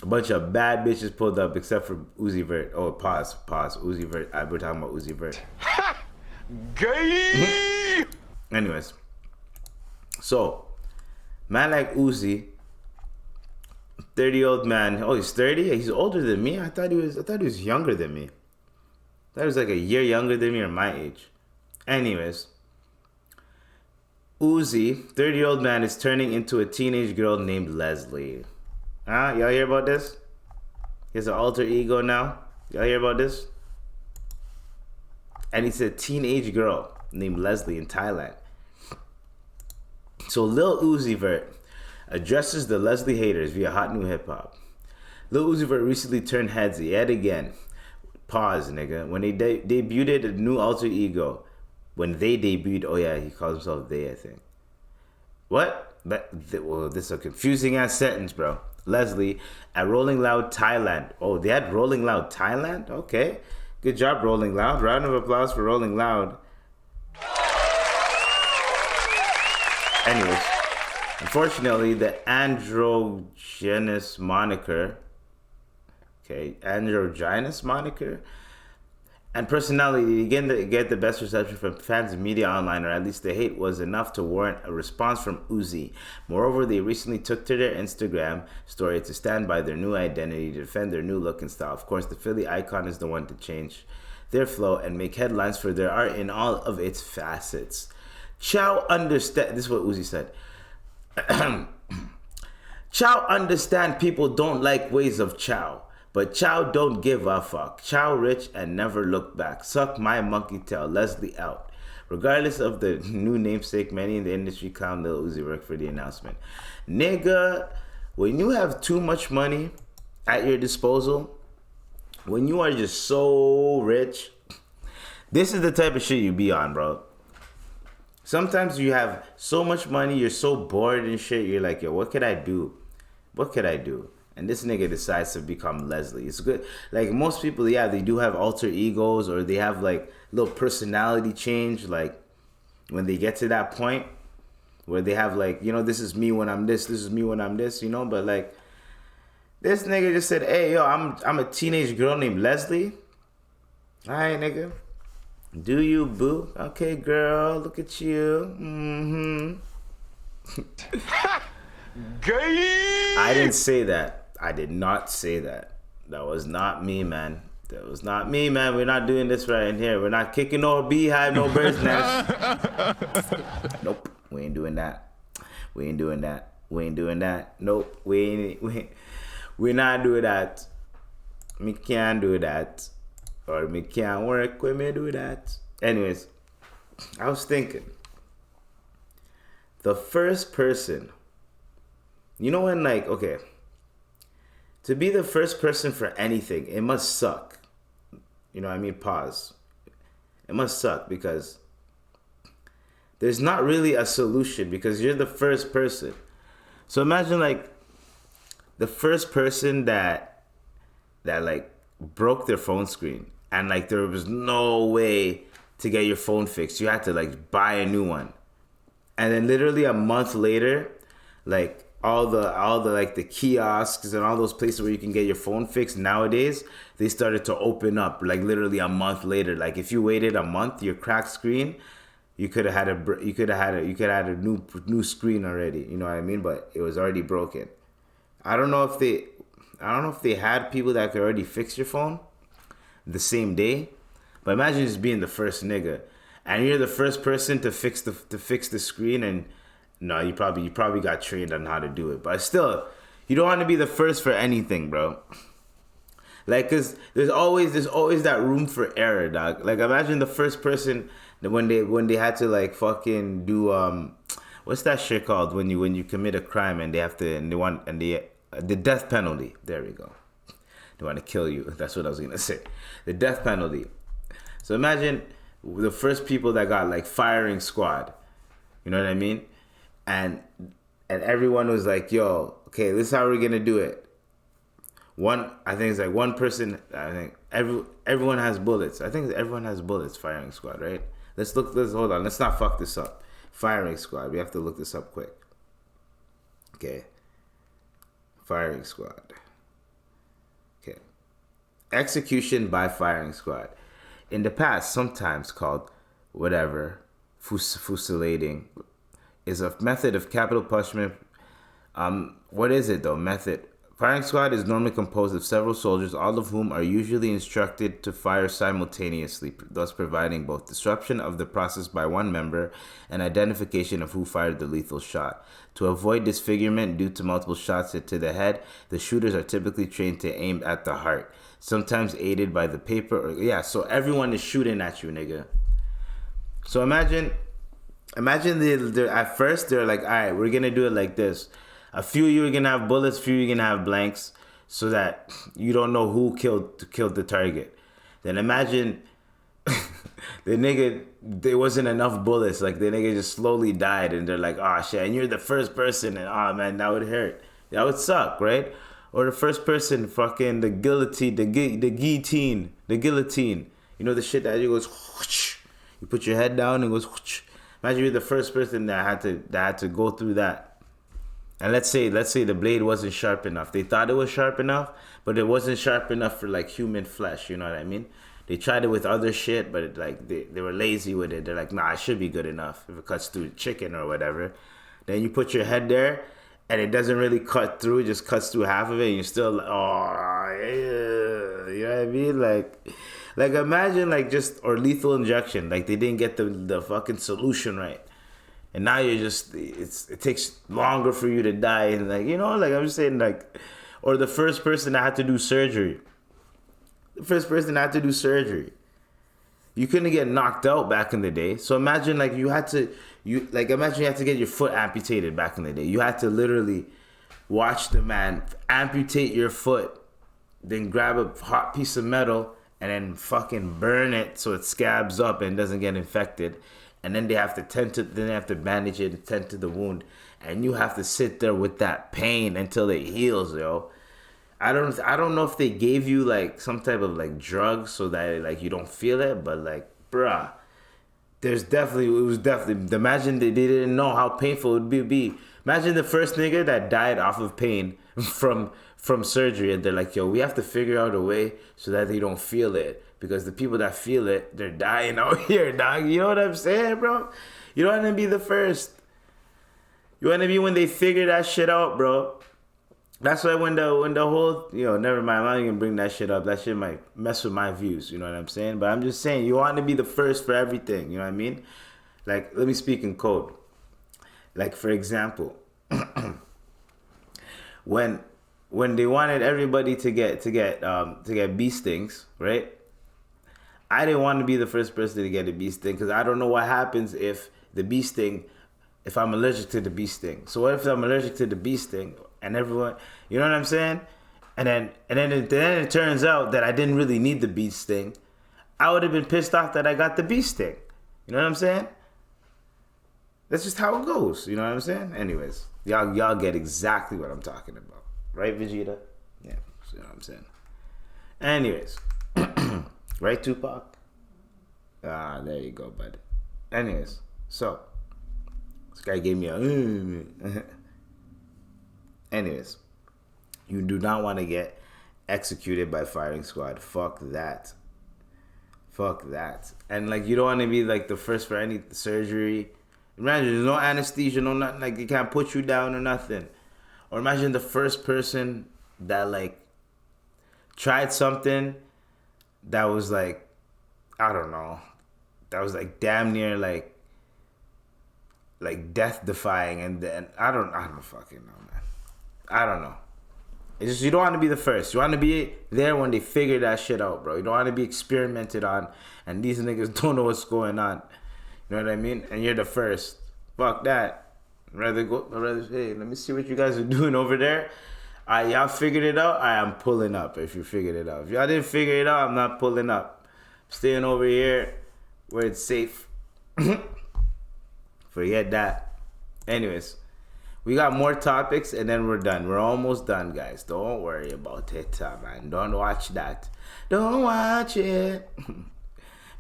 A bunch of bad bitches pulled up except for Uzi Vert. Oh, pause. Uzi Vert. We're talking about Uzi Vert. Gay! Anyways. So, man like Uzi, 30-year-old man. Oh, he's 30? He's older than me? I thought he was younger than me. I thought he was like a year younger than me or my age. Anyways. Uzi, 30-year-old man, is turning into a teenage girl named Leslie. Huh? Y'all hear about this? He has an alter ego now. Y'all hear about this? And he's a teenage girl named Leslie in Thailand. So Lil Uzi Vert addresses the Leslie haters via hot new hip hop. Lil Uzi Vert recently turned heads yet again. Pause, nigga. When they debuted a new alter ego. When they debuted, oh yeah, he calls himself they, I think. What? Well, this is a confusing ass sentence, bro. Leslie at Rolling Loud Thailand. Oh, they had Rolling Loud Thailand? Okay. Good job, Rolling Loud. Round of applause for Rolling Loud. Anyways, unfortunately, the androgynous moniker, and personality again to get the best reception from fans and media online, or at least the hate was enough to warrant a response from Uzi. Moreover, they recently took to their Instagram story to stand by their new identity, to defend their new look and style. Of course, the Philly icon is the one to change their flow and make headlines for their art in all of its facets. Chow understand. This is what Uzi said. Chow understand people don't like ways of Chow, but Chow don't give a fuck. Chow rich and never look back. Suck my monkey tail. Leslie out. Regardless of the new namesake, many in the industry clown Lil Uzi Vert for the announcement. Nigga, when you have too much money at your disposal, when you are just so rich, this is the type of shit you be on, bro. Sometimes you have so much money, you're so bored and shit, you're like, yo, what could I do? What could I do? And this nigga decides to become Leslie. It's good. Like, most people, yeah, they do have alter egos, or they have, like, little personality change, like, when they get to that point where they have, like, you know, this is me when I'm this is me when I'm this, you know? But, like, this nigga just said, hey, yo, I'm a teenage girl named Leslie. All right, nigga. Do you, boo? Okay, girl, look at you. Mm-hmm. Gay. I didn't say that. I did not say that. That was not me, man. That was not me, man. We're not doing this right in here. We're not kicking no beehive, no bird's nest. Nope. We ain't doing that. We ain't doing that. We ain't doing that. Nope. We're not doing that. Me can't do that. Or me can't work when me do that. Anyways, I was thinking. The first person. You know when, like, okay. To be the first person for anything, it must suck. You know what I mean? Pause. It must suck because there's not really a solution because you're the first person. So imagine, like, the first person that like broke their phone screen and, like, there was no way to get your phone fixed. You had to, like, buy a new one. And then literally a month later, like, all the like the kiosks and all those places where you can get your phone fixed nowadays, they started to open up, like, literally a month later. Like, if you waited a month, your cracked screen, you could have had a new screen already. You know what I mean? But it was already broken. I don't know if they had people that could already fix your phone the same day. But imagine just being the first nigga, and you're the first person to fix the screen, and no, you probably got trained on how to do it. But still, you don't want to be the first for anything, bro. Like, cause there's always that room for error, dog. Like, imagine the first person when they had to, like, fucking do what's that shit called when you commit a crime and the death penalty. There we go. They want to kill you. That's what I was gonna say. The death penalty. So imagine the first people that got, like, firing squad. You know what I mean? And everyone was like, yo, okay, this is how we're gonna do it. I think it's like one person. I think everyone has bullets. I think everyone has bullets. Firing squad, right? Hold on. Let's not fuck this up. Firing squad. We have to look this up quick. Okay. Firing squad. Okay. Execution by firing squad. In the past, sometimes called whatever, fusilating, is a method of capital punishment. What is it though? Method. Firing squad is normally composed of several soldiers, all of whom are usually instructed to fire simultaneously, thus providing both disruption of the process by one member and identification of who fired the lethal shot. To avoid disfigurement due to multiple shots to the head, the shooters are typically trained to aim at the heart, sometimes aided by the paper. So everyone is shooting at you, nigga. So imagine at first they're like, all right, we're gonna do it like this. A few of you are gonna have bullets, few you're gonna have blanks, so that you don't know who killed the target. Then imagine the nigga, there wasn't enough bullets, like the nigga just slowly died, and they're like, oh shit, and you're the first person, and oh man, that would hurt. That would suck, right? Or the first person, fucking the guillotine, the guillotine. You know the shit that goes whoosh. You put your head down and it goes whoosh. Imagine you're the first person that had to go through that. And let's say the blade wasn't sharp enough. They thought it was sharp enough, but it wasn't sharp enough for, like, human flesh. You know what I mean? They tried it with other shit, but they were lazy with it. They're like, nah, it should be good enough if it cuts through chicken or whatever. Then you put your head there, and it doesn't really cut through. It just cuts through half of it, and you're still like, oh, yeah. You know what I mean? Like imagine, like, just, or lethal injection. Like, they didn't get the fucking solution right. and now you're just it takes longer for you to die, and like I'm just saying, like, or the first person that had to do surgery. The first person that had to do surgery. You couldn't get knocked out back in the day. So imagine like imagine you had to get your foot amputated back in the day. You had to literally watch the man amputate your foot, then grab a hot piece of metal and then fucking burn it so it scabs up and doesn't get infected. And then they have to bandage it and tend to the wound. And you have to sit there with that pain until it heals, yo. I don't know if they gave you like some type of like drug so that like you don't feel it, but like, bruh, it was definitely, imagine they didn't know how painful it would be. Imagine the first nigga that died off of pain from surgery, and they're like, yo, we have to figure out a way so that they don't feel it, because the people that feel it, they're dying out here, dog. You know what I'm saying, bro? You don't want to be the first. You want to be when they figure that shit out, bro. That's why when the whole, never mind, I'm not even gonna bring that shit up. That shit might mess with my views, you know what I'm saying? But I'm just saying, you want to be the first for everything, you know what I mean? Like, let me speak in code. Like, for example, when they wanted everybody to get bee stings, right? I didn't want to be the first person to get a bee sting because I don't know what happens if I'm allergic to the bee sting. So what if I'm allergic to the bee sting? And everyone, you know what I'm saying? And then it turns out that I didn't really need the bee sting. I would have been pissed off that I got the bee sting. You know what I'm saying? That's just how it goes. You know what I'm saying? Anyways, y'all get exactly what I'm talking about. Right, Vegeta? Yeah, you know what I'm saying? Anyways. Right, Tupac? There you go, bud. Anyways, so this guy gave me a anyways, you do not want to get executed by firing squad. Fuck that. And like, you don't want to be like the first for any surgery. Imagine there's no anesthesia, no nothing. Like, they can't put you down or nothing. Or imagine the first person that like tried something that was like, I don't know, that was like damn near like death defying, and then I don't fucking know, man. I don't know. It's just, you don't want to be the first. You want to be there when they figure that shit out, bro. You don't want to be experimented on, and these niggas don't know what's going on. You know what I mean? And you're the first. Fuck that. I'd rather hey, let me see what you guys are doing over there. Y'all figured it out? I am pulling up if you figured it out. If y'all didn't figure it out, I'm not pulling up. I'm staying over here where it's safe. Forget that. Anyways, we got more topics and then we're done. We're almost done, guys. Don't worry about it, man. Don't watch that. Don't watch it.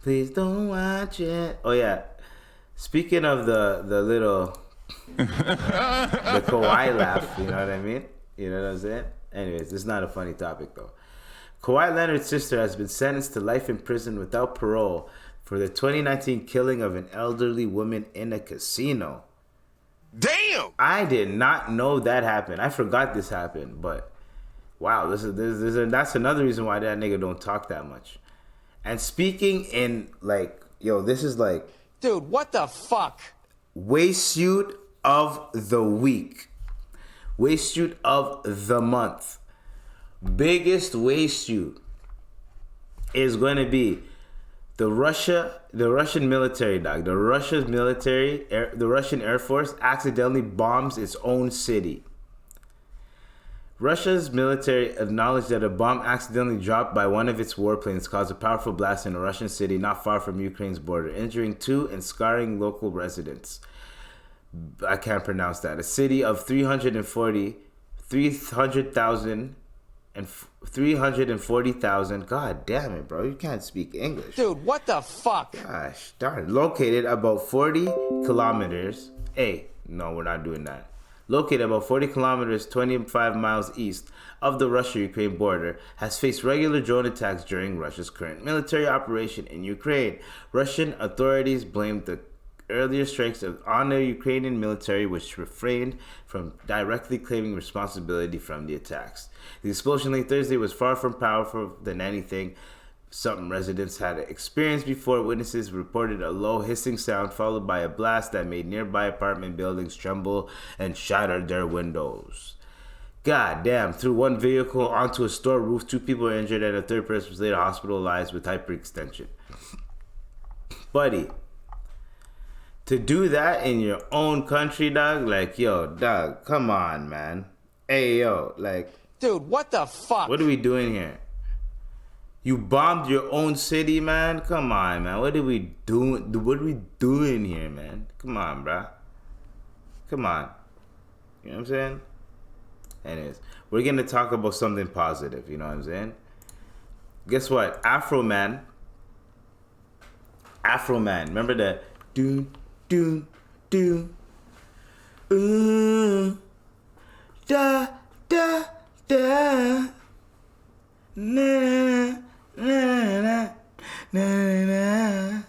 Please don't watch it. Oh, yeah. Speaking of the little... the Kawhi laugh, you know what I mean? You know what I'm saying? Anyways, this is not a funny topic, though. Kawhi Leonard's sister has been sentenced to life in prison without parole for the 2019 killing of an elderly woman in a casino. Damn! I did not know that happened. I forgot this happened, but wow, that's another reason why that nigga don't talk that much. And speaking in like, yo, this is like, Dude, what the fuck? Waistsuit of the week. Waistsuit of the month. Biggest waistsuit is going to be the Russian military, dog. The Russian Air Force accidentally bombs its own city. Russia's military acknowledged that a bomb accidentally dropped by one of its warplanes caused a powerful blast in a Russian city not far from Ukraine's border, injuring 2 and scarring local residents. I can't pronounce that. A city of 340,000. God damn it, bro. You can't speak English. Dude, what the fuck? Gosh darn. Located about 40 kilometers. Hey, no, we're not doing that. Located about 40 kilometers, 25 miles east of the Russia-Ukraine border, has faced regular drone attacks during Russia's current military operation in Ukraine. Russian authorities blamed the earlier strikes on the Ukrainian military, which refrained from directly claiming responsibility from the attacks. The explosion late Thursday was far from powerful than anything Something residents had experienced before. Witnesses reported a low hissing sound followed by a blast that made nearby apartment buildings tremble and shattered their windows. God damn, through one vehicle onto a store roof, 2 people were injured and a third person was later hospitalized with hyperextension. Buddy, to do that in your own country, dog, like, yo, dog, come on, man. Hey, yo, like... Dude, what the fuck? What are we doing here? You bombed your own city, man? Come on, man. What are we doing? What are we doing here, man? Come on, bruh. Come on. You know what I'm saying? Anyways, we're going to talk about something positive. You know what I'm saying? Guess what? Afro Man. Remember the... Do, do, do. Da, da, da. Na, na, na, na, na.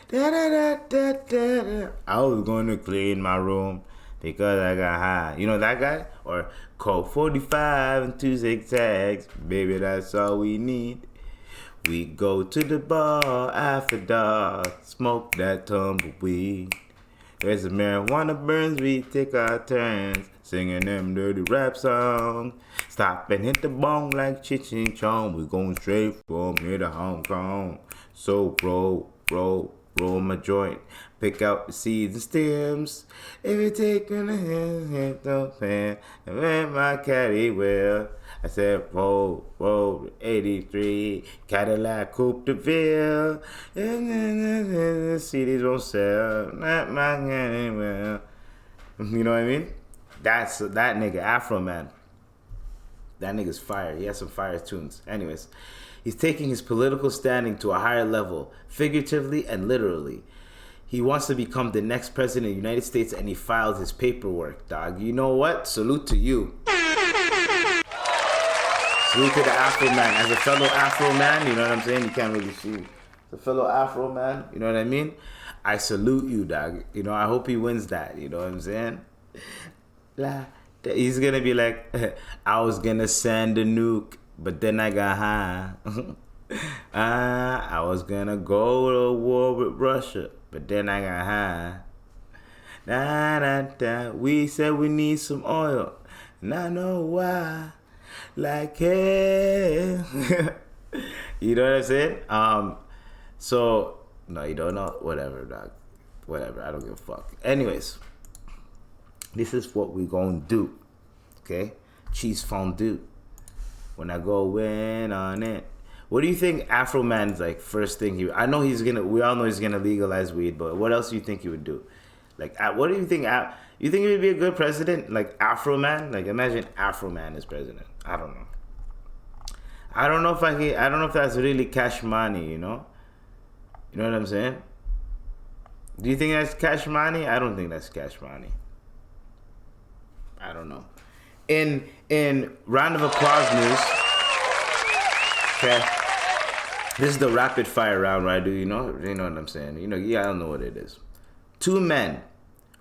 Da, da, da, da, da. I was going to clean my room because I got high. You know that guy? Or Coke 45 and 2 zigzags. Baby, that's all we need. We go to the bar after dark, smoke that tumbleweed. There's a marijuana burns, we take our turns, singing them dirty rap songs. Stop and hit the bong like Cheech and Chong. We going straight from here to Hong Kong. So roll my joint. Pick out the seeds and stems. If you take in the hand, hit the pan, and let my caddy well. I said, roll, 83, Cadillac Coupe de Ville. And then the CDs won't sell, not my caddy well. You know what I mean? That's that nigga, Afro Man. That nigga's fire. He has some fire tunes. Anyways, he's taking his political standing to a higher level, figuratively and literally. He wants to become the next president of the United States, and he filed his paperwork, dog. You know what? Salute to you. Salute to the Afro Man. As a fellow Afro man, you know what I'm saying? You can't really see. As a fellow Afro man, you know what I mean? I salute you, dog. You know, I hope he wins that. You know what I'm saying? He's going to be like, I was going to send a nuke, but then I got high. I was going to go to war with Russia, but then I got high. We said we need some oil, and I know why. Like, hey. You know what I'm saying? So, no, you don't know? Whatever, dog. Whatever, I don't give a fuck. Anyways, this is what we gonna do, okay? Cheese fondue. When I go in on it. What do you think Afro Man's like first thing we all know he's gonna legalize weed, but what else do you think he would do? Like, what do you think? You think he would be a good president? Like Afro Man? Like, imagine Afro Man as president. I don't know. I don't know if that's really cash money, you know? You know what I'm saying? Do you think that's cash money? I don't think that's cash money. I don't know. In round of applause news, okay? This is the rapid fire round, right? You know what I'm saying? You know, yeah, I don't know what it is. 2 men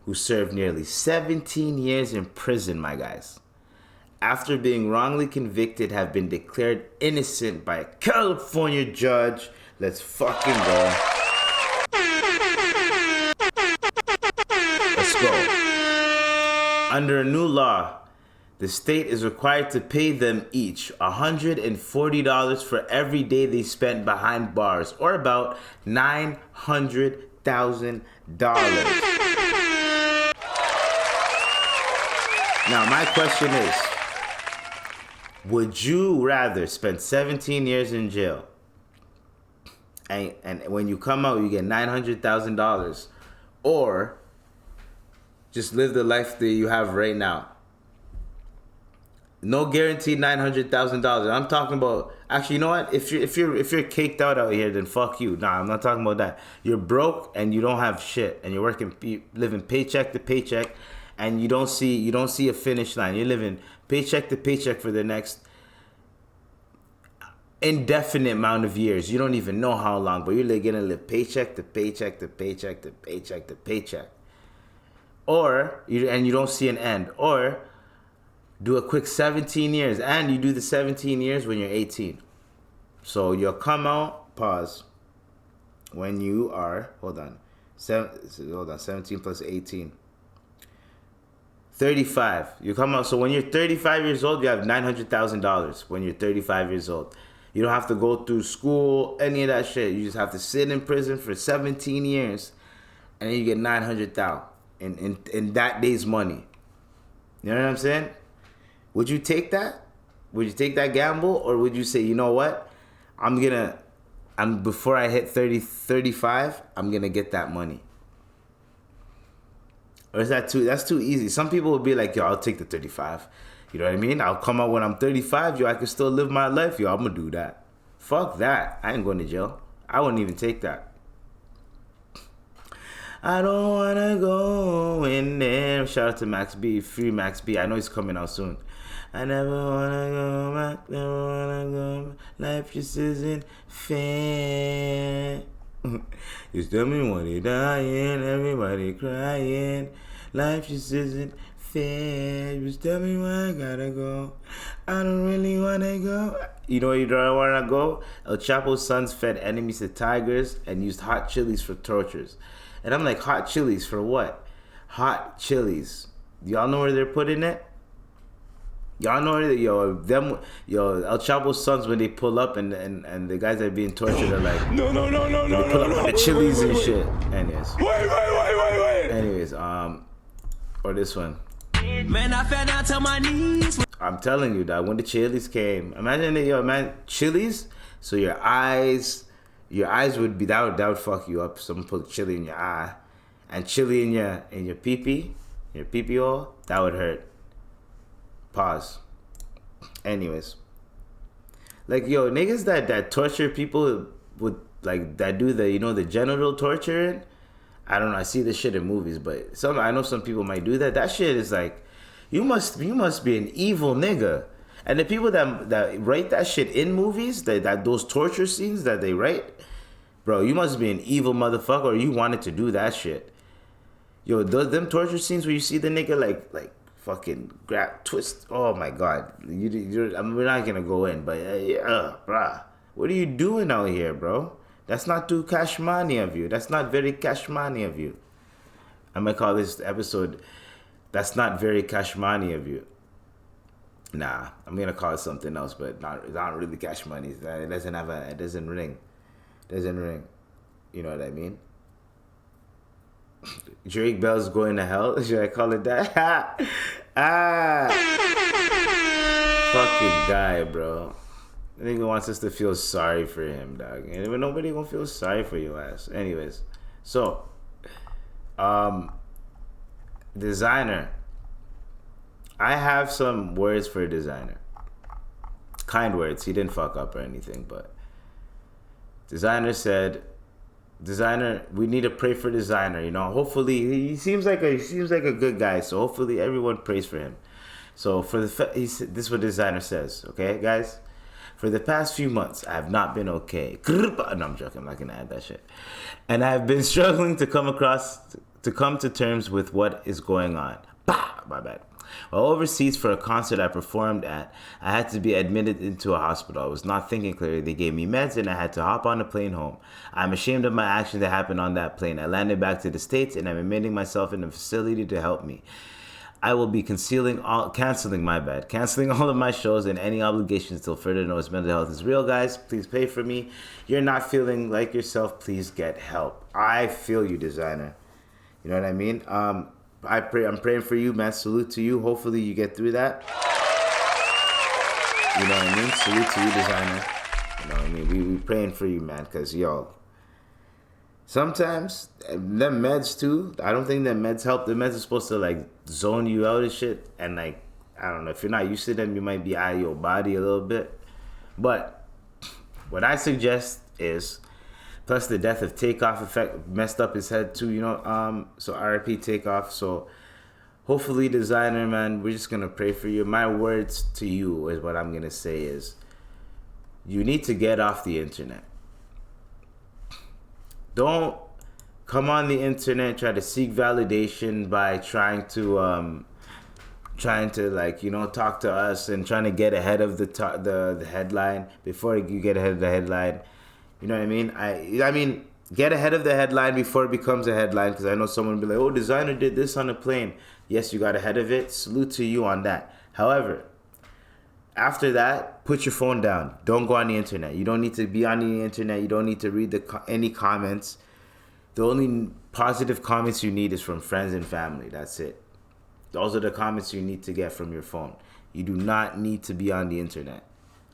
who served nearly 17 years in prison, my guys, after being wrongly convicted, have been declared innocent by a California judge. Let's fucking go. Let's go. Under a new law, the state is required to pay them each $140 for every day they spent behind bars, or about $900,000. Now, my question is, would you rather spend 17 years in jail and when you come out you get $900,000, or just live the life that you have right now? No guaranteed $900,000. I'm talking about, actually, you know what? If you're caked out here, then fuck you. Nah, I'm not talking about that. You're broke and you don't have shit, and you're living paycheck to paycheck, and you don't see a finish line. You're living paycheck to paycheck for the next indefinite amount of years. You don't even know how long, but you're gonna live paycheck to paycheck to paycheck to paycheck to paycheck. Or you don't see an end. Or do a quick 17 years, and you do the 17 years when you're 18. So you'll come out, pause. When you are, 17 plus 18. 35. You come out. So when you're 35 years old, you have $900,000 when you're 35 years old. You don't have to go through school, any of that shit. You just have to sit in prison for 17 years, and then you get $900,000 in that day's money. You know what I'm saying? Would you take that? Would you take that gamble, or would you say, you know what? Before I hit 35, I'm gonna get that money. Or is that's too easy? Some people will be like, yo, I'll take the 35. You know what I mean? I'll come out when I'm 35, yo, I can still live my life, yo, I'm gonna do that. Fuck that. I ain't going to jail. I wouldn't even take that. I don't wanna go in there. Shout out to Max B, free Max B. I know he's coming out soon. I never wanna go back, never wanna go back. Life just isn't fair. Just tell me when they dying, everybody crying. Life just isn't fair. Just tell me where I gotta go. I don't really wanna go. You know where you don't wanna go? El Chapo's sons fed enemies to tigers and used hot chilies for tortures. And I'm like, hot chilies for what? Hot chilies. Y'all know where they're putting it? Y'all know where El Chapo's sons, when they pull up and the guys that are being tortured are like, no, they pull up with the chilies and shit. Anyways. Wait. Anyways, or this one. Man, I fell down to my knees. I'm telling you that when the chilies came, imagine that, chilies. So your eyes would be that would fuck you up. Someone put chili in your eye, and chili in your pee-pee hole, that would hurt. Pause. Anyways, like, yo, niggas that torture people with, like, that do the, the genital torturing. I don't know. I see this shit in movies, but I know some people might do that. That shit is like, you must be an evil nigga. And the people that write that shit in movies, that those torture scenes that they write, bro, you must be an evil motherfucker, or you wanted to do that shit. Yo, them torture scenes where you see the nigga like fucking grab, twist. Oh my god, we're not gonna go in, but bruh, what are you doing out here, bro? That's not too cashmani of you. That's not very cashmani of you. I'm gonna call this episode, "That's not very cashmani of you." Nah, I'm gonna call it something else, but not really cashmani. It doesn't ring. You know what I mean? Drake Bell's going to hell. Should I call it that? Fucking guy, bro. I think he wants us to feel sorry for him, dog. And nobody gonna feel sorry for your ass. Anyways, so, designer. I have some words for a designer. Kind words. He didn't fuck up or anything, but designer said, "Designer, we need to pray for designer. Hopefully he seems like a good guy. So hopefully everyone prays for him." So this is what designer says. Okay, guys. For the past few months, I have not been okay. No, I'm joking. I'm not gonna add that shit. And I have been struggling to come to terms with what is going on. My bad. While overseas for a concert I performed at, I had to be admitted into a hospital. I was not thinking clearly. They gave me meds and I had to hop on a plane home. I'm ashamed of my actions that happened on that plane. I landed back to the States and I'm admitting myself in a facility to help me. I will be canceling all of my shows and any obligations till further notice. Mental health is real, guys. Please pay for me. You're not feeling like yourself. Please get help. I feel you, designer. You know what I mean? I'm praying for you, man. Salute to you. Hopefully you get through that. You know what I mean? Salute to you, designer. You know what I mean? We praying for you, man. Because, yo, sometimes them meds too, I don't think them meds help. The meds are supposed to like zone you out and shit. And like, I don't know, if you're not used to them, you might be out of your body a little bit. But what I suggest is, plus the death of Takeoff effect messed up his head too, so RIP Takeoff. So hopefully, designer, man, we're just gonna pray for you. My words to you is what I'm gonna say is, you need to get off the internet. Don't come on the internet, try to seek validation by trying to talk to us and trying to get ahead of the headline. Before you get ahead of the headline, You know what I mean? I mean, get ahead of the headline before it becomes a headline, because I know someone will be like, oh, designer did this on a plane. Yes, you got ahead of it. Salute to you on that. However, after that, put your phone down. Don't go on the internet. You don't need to be on the internet. You don't need to read any comments. The only positive comments you need is from friends and family. That's it. Those are the comments you need to get from your phone. You do not need to be on the internet.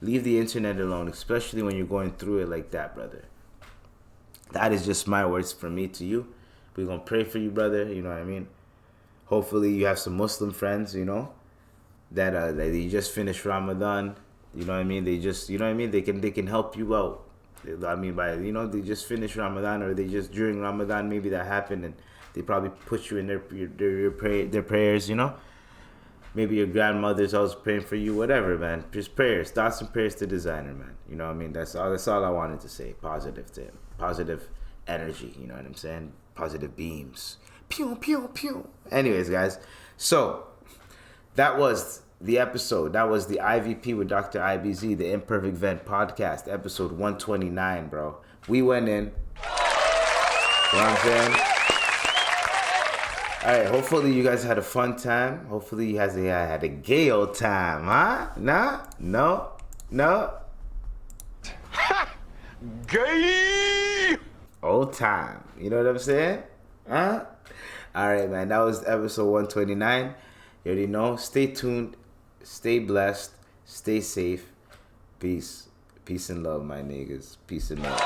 Leave the internet alone, especially when you're going through it like that, brother. That is just my words from me to you. We're going to pray for you, brother. You know what I mean? Hopefully you have some Muslim friends, you know, that they just finished Ramadan. You know what I mean? They just, you know what I mean? They can help you out. I mean, by, you know, they just finished Ramadan, or they just during Ramadan, maybe that happened, and they probably put you in their prayers, you know? Maybe your grandmother's always praying for you, whatever, man. Just prayers, thoughts and prayers to designer, man. You know what I mean? That's all I wanted to say. Positive to him. Positive energy, you know what I'm saying? Positive beams. Pew, pew, pew. Anyways, guys, so that was the episode. That was the IVP with Dr. IBZ, the Imperfect Vent podcast, episode 129, bro. We went in. You know what I'm saying? All right, hopefully you guys had a fun time. Hopefully you guys had a gay old time, huh? Nah? No? Gay! Old time. You know what I'm saying? Huh? All right, man. That was episode 129. You already know. Stay tuned. Stay blessed. Stay safe. Peace. Peace and love, my niggas. Peace and love.